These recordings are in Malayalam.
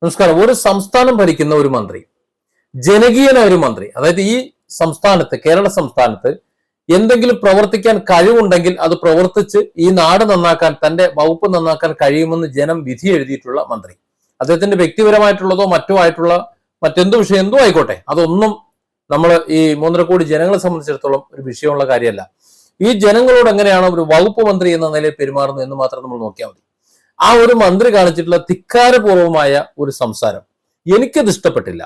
നമസ്കാരം. ഒരു സംസ്ഥാനം ഭരിക്കുന്ന ഒരു മന്ത്രി, ജനകീയനായ ഒരു മന്ത്രി, അതായത് ഈ സംസ്ഥാനത്ത്, കേരള സംസ്ഥാനത്ത് എന്തെങ്കിലും പ്രവർത്തിക്കാൻ കഴിവുണ്ടെങ്കിൽ അത് പ്രവർത്തിച്ച് ഈ നാട് നന്നാക്കാൻ, തന്റെ വകുപ്പ് നന്നാക്കാൻ കഴിയുമെന്ന് ജനം വിധി എഴുതിയിട്ടുള്ള മന്ത്രി. അദ്ദേഹത്തിന്റെ വ്യക്തിപരമായിട്ടുള്ളതോ മറ്റോ ആയിട്ടുള്ള മറ്റെന്ത് വിഷയം എന്തോ ആയിക്കോട്ടെ, അതൊന്നും നമ്മൾ ഈ 3.5 കോടി ജനങ്ങളെ സംബന്ധിച്ചിടത്തോളം ഒരു വിഷയമുള്ള കാര്യമല്ല. ഈ ജനങ്ങളോട് എങ്ങനെയാണ് ഒരു വകുപ്പ് മന്ത്രി എന്ന നിലയിൽ പെരുമാറുന്നത് എന്ന് മാത്രം നമ്മൾ നോക്കിയാൽ മതി. ആ ഒരു മന്ത്രി കാണിച്ചിട്ടുള്ള ധിക്കാരപൂർവമായ ഒരു സംസാരം എനിക്കത് ഇഷ്ടപ്പെട്ടില്ല.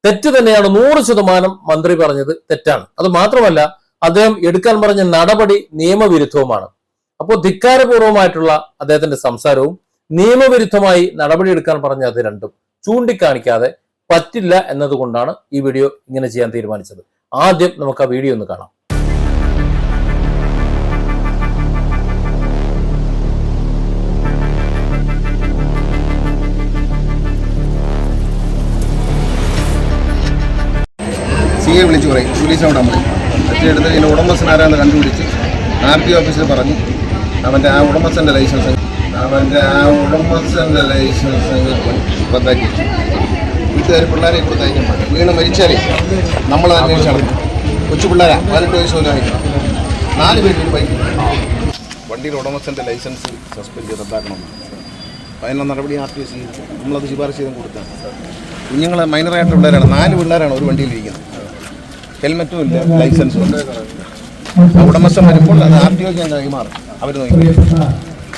തെറ്റ് തന്നെയാണ്. 100% മന്ത്രി പറഞ്ഞത് തെറ്റാണ്. അത് മാത്രമല്ല, അദ്ദേഹം എടുക്കാൻ പറഞ്ഞ നടപടി നിയമവിരുദ്ധവുമാണ്. അപ്പോൾ ധിക്കാരപൂർവമായിട്ടുള്ള അദ്ദേഹത്തിന്റെ സംസാരവും നിയമവിരുദ്ധമായി നടപടി എടുക്കാൻ പറഞ്ഞ അത് രണ്ടും ചൂണ്ടിക്കാണിക്കാതെ പറ്റില്ല എന്നതുകൊണ്ടാണ് ഈ വീഡിയോ ഇങ്ങനെ ചെയ്യാൻ തീരുമാനിച്ചത്. ആദ്യം നമുക്ക് ആ വീഡിയോ ഒന്ന് കാണാം. സിയെ വിളിച്ചു പറയും, പോലീസ് അവിടെ പറയും. എടുത്ത് ഇതിൻ്റെ ഉടമസ്ഥൻ ആരാന്ന് കണ്ടുപിടിച്ച് RTO ഓഫീസിൽ പറഞ്ഞു അവൻ്റെ ആ ഉടമസ്ഥൻ്റെ ലൈസൻസ് റദ്ദാക്കി. വീട്ടുകാർ പിള്ളേരെ കൊടുത്ത് അയക്കാൻ വീണ് മരിച്ചാലേ നമ്മൾ അന്വേഷിച്ചാണ്. കൊച്ചു പിള്ളേരാ, 18 വയസ്സ് പോലും അയക്കണം. 4 പേര് ഒരു ബൈക്ക്. വണ്ടിയുടെ ഉടമസ്ഥൻ്റെ ലൈസൻസ് സസ്പെൻഡ് ചെയ്ത് റദ്ദാക്കണം. അതിനുള്ള നടപടി RTO സ്വീകരിച്ചു. നമ്മളത് ശുപാർശ ചെയ്തും കൊടുത്താണ്. കുഞ്ഞുങ്ങൾ മൈനറായിട്ടുള്ള പിള്ളേരാണ്. 4 പിള്ളേരാണ് ഒരു വണ്ടിയിലിരിക്കുന്നത്. ഹെൽമറ്റും ഇല്ല, ലൈസൻസും ഉണ്ട്. ഉടമസ്ഥൻ വരുമ്പോൾ അത് RTOക്ക് കൈമാറും. അവർ നോക്കി.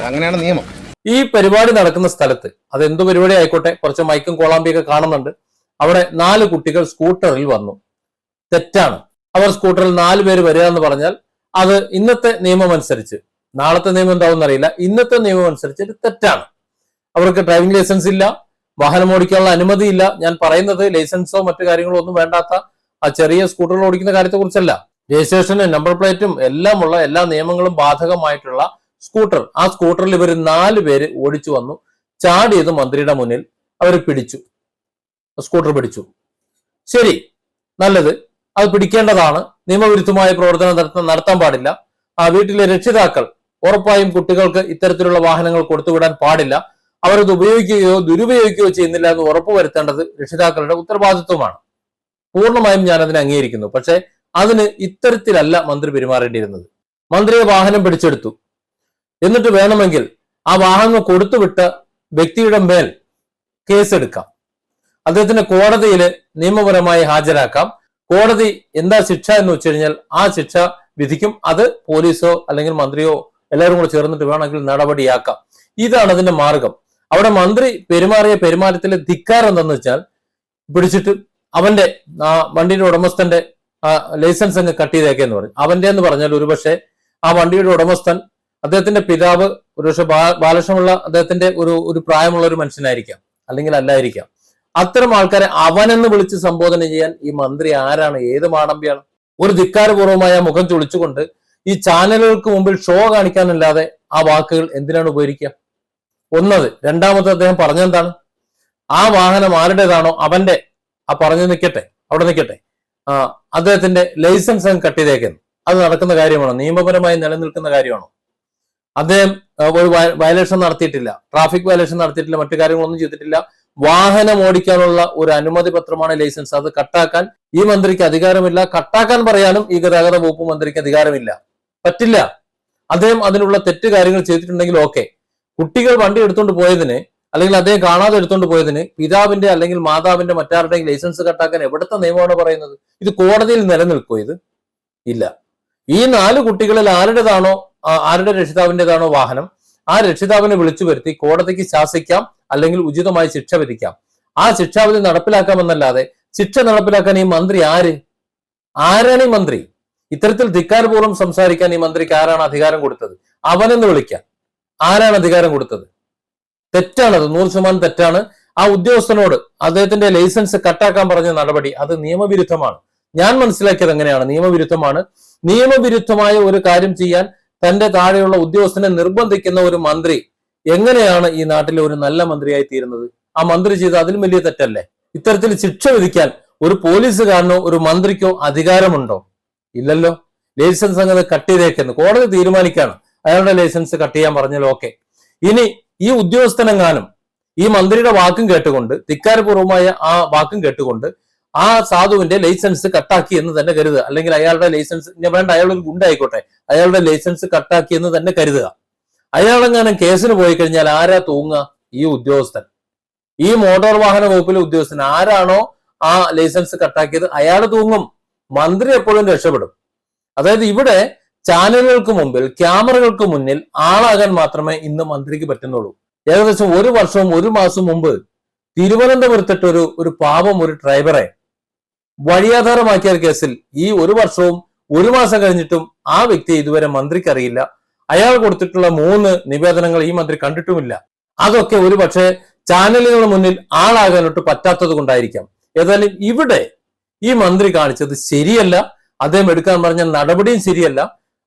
അങ്ങനെയാണ് നിയമം. ഈ പരിപാടി നടക്കുന്ന സ്ഥലത്ത്, അത് എന്ത് പരിപാടി ആയിക്കോട്ടെ, കുറച്ച് മൈക്കും കോളാമ്പിയൊക്കെ കാണുന്നുണ്ട്. അവിടെ 4 കുട്ടികൾ സ്കൂട്ടറിൽ വന്നു. തെറ്റാണ്. അവർ സ്കൂട്ടറിൽ 4 പേര് വരിക എന്ന് പറഞ്ഞാൽ അത് ഇന്നത്തെ നിയമം അനുസരിച്ച്, നാളത്തെ നിയമം എന്താവും അറിയില്ല, ഇന്നത്തെ നിയമം അനുസരിച്ച് തെറ്റാണ്. അവർക്ക് ഡ്രൈവിംഗ് ലൈസൻസ് ഇല്ല, വാഹനം ഓടിക്കാനുള്ള അനുമതിയില്ല. ഞാൻ പറയുന്നത് ലൈസൻസോ മറ്റു കാര്യങ്ങളോ ഒന്നും വേണ്ടാത്ത ആ ചെറിയ സ്കൂട്ടറുകൾ ഓടിക്കുന്ന കാര്യത്തെ കുറിച്ചല്ല. രജിസ്ട്രേഷനും നമ്പർ പ്ലേറ്റും എല്ലാമുള്ള എല്ലാ നിയമങ്ങളും ബാധകമായിട്ടുള്ള സ്കൂട്ടർ. ആ സ്കൂട്ടറിൽ ഇവർ 4 പേര് ഓടിച്ചു വന്നു. ചാടിയത് മന്ത്രിയുടെ മുന്നിൽ. അവർ പിടിച്ചു, സ്കൂട്ടർ പിടിച്ചു. ശരി, നല്ലത്, അത് പിടിക്കേണ്ടതാണ്. നിയമവിരുദ്ധമായ പ്രവർത്തനം നടത്താൻ പാടില്ല. ആ വീട്ടിലെ രക്ഷിതാക്കൾ ഉറപ്പായും കുട്ടികൾക്ക് ഇത്തരത്തിലുള്ള വാഹനങ്ങൾ കൊടുത്തുവിടാൻ പാടില്ല. അവരത് ഉപയോഗിക്കുകയോ ദുരുപയോഗിക്കുകയോ ചെയ്യുന്നില്ല എന്ന് ഉറപ്പുവരുത്തേണ്ടത് രക്ഷിതാക്കളുടെ ഉത്തരവാദിത്വമാണ്. പൂർണ്ണമായും ഞാൻ അതിനെ അംഗീകരിക്കുന്നു. പക്ഷെ അതിന് ഇത്തരത്തിലല്ല മന്ത്രി പെരുമാറേണ്ടിയിരുന്നത്. മന്ത്രിയെ വാഹനം പിടിച്ചെടുത്തു. എന്നിട്ട് വേണമെങ്കിൽ ആ വാഹനം കൊടുത്തുവിട്ട വ്യക്തിയുടെ മേൽ കേസെടുക്കാം. അദ്ദേഹത്തിന് കോടതിയിൽ നിയമപരമായി ഹാജരാക്കാം. കോടതി എന്താ ശിക്ഷ എന്ന് വെച്ച് കഴിഞ്ഞാൽ ആ ശിക്ഷ വിധിക്കും. അത് പോലീസോ അല്ലെങ്കിൽ മന്ത്രിയോ എല്ലാവരും കൂടെ ചേർന്നിട്ട് വേണമെങ്കിൽ നടപടിയാക്കാം. ഇതാണ് അതിന്റെ മാർഗം. അവിടെ മന്ത്രി പെരുമാറിയ പെരുമാറ്റത്തിലെ ധിക്കാരം എന്താണെന്ന് വെച്ചാൽ, പിടിച്ചിട്ട് അവന്റെ വണ്ടിയുടെ ഉടമസ്ഥന്റെ ലൈസൻസ് അങ്ങ് കട്ട് ചെയ്തേക്കെന്ന് പറഞ്ഞു. അവന്റെ എന്ന് പറഞ്ഞാൽ ഒരുപക്ഷെ ആ വണ്ടിയുടെ ഉടമസ്ഥൻ അദ്ദേഹത്തിന്റെ പിതാവ്, ഒരുപക്ഷെ ബാലകൃഷ്ണമുള്ള അദ്ദേഹത്തിന്റെ ഒരു പ്രായമുള്ള ഒരു മനുഷ്യനായിരിക്കാം, അല്ലെങ്കിൽ അല്ലായിരിക്കാം. അത്തരം ആൾക്കാരെ അവനെന്ന് വിളിച്ച് സംബോധന ചെയ്യാൻ ഈ മന്ത്രി ആരാണ്? ഏത് മാടമ്പിയാണ്? ഒരു ധിക്കാരപൂർവമായ മുഖം ചൊളിച്ചുകൊണ്ട് ഈ ചാനലുകൾക്ക് മുമ്പിൽ ഷോ കാണിക്കാനല്ലാതെ ആ വാക്കുകൾ എന്തിനാണ് ഉപയോഗിക്കുക? ഒന്നത്. രണ്ടാമത്, അദ്ദേഹം പറഞ്ഞെന്താണ്? ആ വാഹനം ആരുടേതാണോ അവന്റെ പറഞ്ഞു നിൽക്കട്ടെ, അവിടെ നിൽക്കട്ടെ, അദ്ദേഹത്തിന്റെ ലൈസൻസ് അങ്ങ് കട്ട് ചെയ്തേക്കുന്നു. അത് നടക്കുന്ന കാര്യമാണോ? നിയമപരമായി നിലനിൽക്കുന്ന കാര്യമാണോ? അദ്ദേഹം ഒരു വയലേഷൻ നടത്തിയിട്ടില്ല, ട്രാഫിക് വയലേഷൻ നടത്തിയിട്ടില്ല, മറ്റു കാര്യങ്ങളൊന്നും ചെയ്തിട്ടില്ല. വാഹനം ഓടിക്കാനുള്ള ഒരു അനുമതി പത്രമാണ് ലൈസൻസ്. അത് കട്ടാക്കാൻ ഈ മന്ത്രിക്ക് അധികാരമില്ല. കട്ടാക്കാൻ പറയാനും ഈ ഗതാഗത വകുപ്പ് മന്ത്രിക്ക് അധികാരമില്ല, പറ്റില്ല. അദ്ദേഹം അതിനുള്ള തെറ്റ് കാര്യങ്ങൾ ചെയ്തിട്ടുണ്ടെങ്കിൽ ഓക്കെ. കുട്ടികൾ വണ്ടി എടുത്തുകൊണ്ട് പോയതിന്, അല്ലെങ്കിൽ അദ്ദേഹം കാണാതെ എടുത്തുകൊണ്ട് പോയതിന് പിതാവിന്റെ അല്ലെങ്കിൽ മാതാവിന്റെ മറ്റാരുടെയും ലൈസൻസ് കട്ടാക്കാൻ എവിടുത്തെ നിയമമാണ് പറയുന്നത്? ഇത് കോടതിയിൽ നിലനിൽക്കോ? ഇത് ഇല്ല. ഈ 4 കുട്ടികളിൽ ആരുടെ രക്ഷിതാവിൻ്റെതാണോ വാഹനം, ആ രക്ഷിതാവിനെ വിളിച്ചു വരുത്തി കോടതിക്ക് ശാസിക്കാം, അല്ലെങ്കിൽ ഉചിതമായി ശിക്ഷ വിധിക്കാം. ആ ശിക്ഷാവിധി നടപ്പിലാക്കാമെന്നല്ലാതെ ശിക്ഷ നടപ്പിലാക്കാൻ ഈ മന്ത്രി ആരാണ്? ഈ മന്ത്രി ഇത്തരത്തിൽ ധിക്കാരപൂർവ്വം സംസാരിക്കാൻ ഈ മന്ത്രിക്ക് ആരാണ് അധികാരം കൊടുത്തത്? അവനെന്ന് വിളിക്കാൻ ആരാണ് അധികാരം കൊടുത്തത്? തെറ്റാണത്, 100% തെറ്റാണ്. ആ ഉദ്യോഗസ്ഥനോട് അദ്ദേഹത്തിന്റെ ലൈസൻസ് കട്ടാക്കാൻ പറഞ്ഞ നടപടി അത് നിയമവിരുദ്ധമാണ്. ഞാൻ മനസ്സിലാക്കിയത് എങ്ങനെയാണ്? നിയമവിരുദ്ധമാണ്. നിയമവിരുദ്ധമായ ഒരു കാര്യം ചെയ്യാൻ തന്റെ താഴെയുള്ള ഉദ്യോഗസ്ഥനെ നിർബന്ധിക്കുന്ന ഒരു മന്ത്രി എങ്ങനെയാണ് ഈ നാട്ടിലെ ഒരു നല്ല മന്ത്രിയായി തീരുന്നത്? ആ മന്ത്രി ചെയ്ത് അതിലും വലിയ തെറ്റല്ലേ? ഇത്തരത്തിൽ ശിക്ഷ വിധിക്കാൻ ഒരു പോലീസുകാരനോ ഒരു മന്ത്രിക്കോ അധികാരമുണ്ടോ? ഇല്ലല്ലോ. ലൈസൻസ് അങ്ങനെ കട്ട് ചെയ്തേക്കുന്നു. കോടതി തീരുമാനിക്കാണ് അയാളുടെ ലൈസൻസ് കട്ട് ചെയ്യാൻ പറഞ്ഞാൽ ഓക്കെ. ഇനി ഈ ഉദ്യോഗസ്ഥനെങ്ങാനും ഈ മന്ത്രിയുടെ വാക്കും കേട്ടുകൊണ്ട്, ധിക്കാരപൂർവമായ ആ വാക്കും കേട്ടുകൊണ്ട് ആ സാധുവിന്റെ ലൈസൻസ് കട്ടാക്കി എന്ന് തന്നെ കരുതുക. അല്ലെങ്കിൽ അയാളുടെ ലൈസൻസ് വേണ്ട, അയാളൊരു ഗുണ്ടായിക്കോട്ടെ, അയാളുടെ ലൈസൻസ് കട്ടാക്കി എന്ന് തന്നെ കരുതുക. അയാളെങ്ങാനും കേസിന് പോയി കഴിഞ്ഞാൽ ആരാ തൂങ്ങുക? ഈ ഉദ്യോഗസ്ഥൻ, ഈ മോട്ടോർ വാഹന വകുപ്പിലെ ഉദ്യോഗസ്ഥൻ ആരാണോ ആ ലൈസൻസ് കട്ടാക്കിയത് അയാൾ തൂങ്ങും. മന്ത്രി എപ്പോഴും രക്ഷപ്പെടും. അതായത് ഇവിടെ ചാനലുകൾക്ക് മുമ്പിൽ, ക്യാമറകൾക്ക് മുന്നിൽ ആളാകാൻ മാത്രമേ ഇന്ന് മന്ത്രിക്ക് പറ്റുന്നുള്ളൂ. ഏകദേശം 1 വർഷവും 1 മാസം മുമ്പ് തിരുവനന്തപുരത്തിട്ട് ഒരു പാവം ഒരു ഡ്രൈവറെ വഴിയാധാരമാക്കിയ കേസിൽ ഈ 1 വർഷവും 1 മാസം കഴിഞ്ഞിട്ടും ആ വ്യക്തിയെ ഇതുവരെ മന്ത്രിക്ക് അറിയില്ല. അയാൾ കൊടുത്തിട്ടുള്ള 3 നിവേദനങ്ങൾ ഈ മന്ത്രി കണ്ടിട്ടുമില്ല. അതൊക്കെ ഒരു പക്ഷേ ചാനലുകളുടെ മുന്നിൽ ആളാകാനൊട്ട് പറ്റാത്തത് കൊണ്ടായിരിക്കാം. ഏതായാലും ഇവിടെ ഈ മന്ത്രി കാണിച്ചത് ശരിയല്ല. അദ്ദേഹം എടുക്കാൻ പറഞ്ഞ നടപടിയും ശരിയല്ല.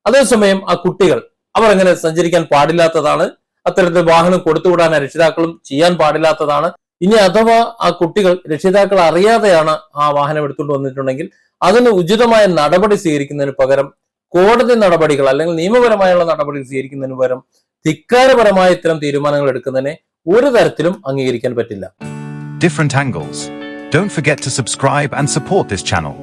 അതേസമയം ആ കുട്ടികൾ അവർ അങ്ങനെ സഞ്ചരിക്കാൻ പാടില്ലാത്തതാണ്. അത്തരത്തിൽ വാഹനം കൊടുത്തുവിടാൻ രക്ഷിതാക്കളും ചെയ്യാൻ പാടില്ലാത്തതാണ്. ഇനി അഥവാ ആ കുട്ടികൾ രക്ഷിതാക്കൾ അറിയാതെയാണ് ആ വാഹനം എടുത്തുകൊണ്ട് വന്നിട്ടുണ്ടെങ്കിൽ അതിന് ഉചിതമായ നടപടി സ്വീകരിക്കുന്നതിന് പകരം കോടതി നടപടികൾ അല്ലെങ്കിൽ നിയമപരമായുള്ള നടപടികൾ സ്വീകരിക്കുന്നതിന് പകരം ധിക്കാരപരമായ ഇത്തരം തീരുമാനങ്ങൾ എടുക്കുന്നതിനെ ഒരു തരത്തിലും അംഗീകരിക്കാൻ പറ്റില്ല. Different angles. Don't forget to subscribe and support this channel.